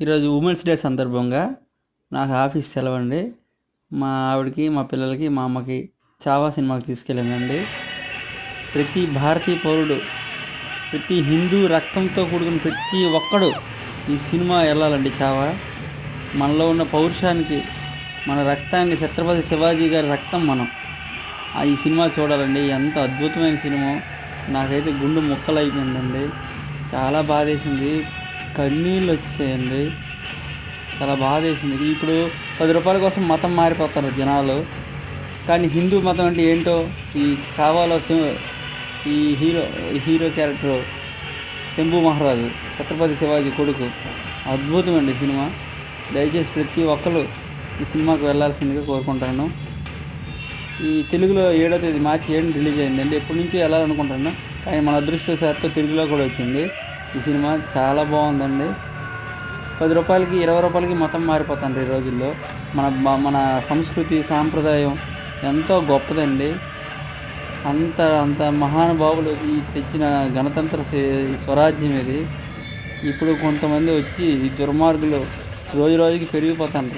ఈరోజు women's day సందర్భంగా నాకు ఆఫీస్ సెలవండి. మా ఆవిడకి, మా పిల్లలకి, మా అమ్మకి 'చావా' సినిమాకి తీసుకెళ్ళానండి. ప్రతి భారతీయ పౌరుడు, ప్రతి హిందూ రక్తంతో కూడుకున్న ప్రతి ఒక్కడు ఈ సినిమా వెళ్ళాలండి 'చావా'. మనలో ఉన్న పౌరుషానికి, మన రక్తాన్ని, ఛత్రపతి శివాజీ గారి రక్తం మనం. ఈ సినిమా చూడాలండి. ఎంత అద్భుతమైన సినిమా. నాకైతే గుండె ముక్కలైపోయిందండి. చాలా బాధేసింది. కన్నీళ్ళు వచ్చేసాయండి. చాలా బాధేసింది. ఇప్పుడు 10 రూపాయల కోసం మతం మారిపోతారు జనాలు. కానీ హిందూ మతం అంటే ఏంటో ఈ 'చావాలో' ఈ హీరో క్యారెక్టర్ శంభు మహారాజు, ఛత్రపతి శివాజీ కొడుకు. అద్భుతమండి సినిమా. దయచేసి ప్రతి ఒక్కరు ఈ సినిమాకు వెళ్ళాల్సిందిగా కోరుకుంటాను. ఈ తెలుగులో 7వ తేదీ మార్చి 7 రిలీజ్ అయిందండి. ఎప్పటి నుంచో వెళ్ళాలనుకుంటున్నాను, కానీ మన అదృష్టవశాత్తు తెలుగులో కూడా వచ్చింది. ఈ సినిమా చాలా బాగుందండి. 10 రూపాయలకి, 20 రూపాయలకి మతం మారిపోతుంది ఈ రోజుల్లో. మన సంస్కృతి, సాంప్రదాయం ఎంతో గొప్పదండి. అంత మహానుభావులు ఈ తెచ్చిన గణతంత్ర స్వరాజ్యం ఇది. ఇప్పుడు కొంతమంది వచ్చి ఈ దుర్మార్గులు రోజు రోజుకి పెరిగిపోతారు.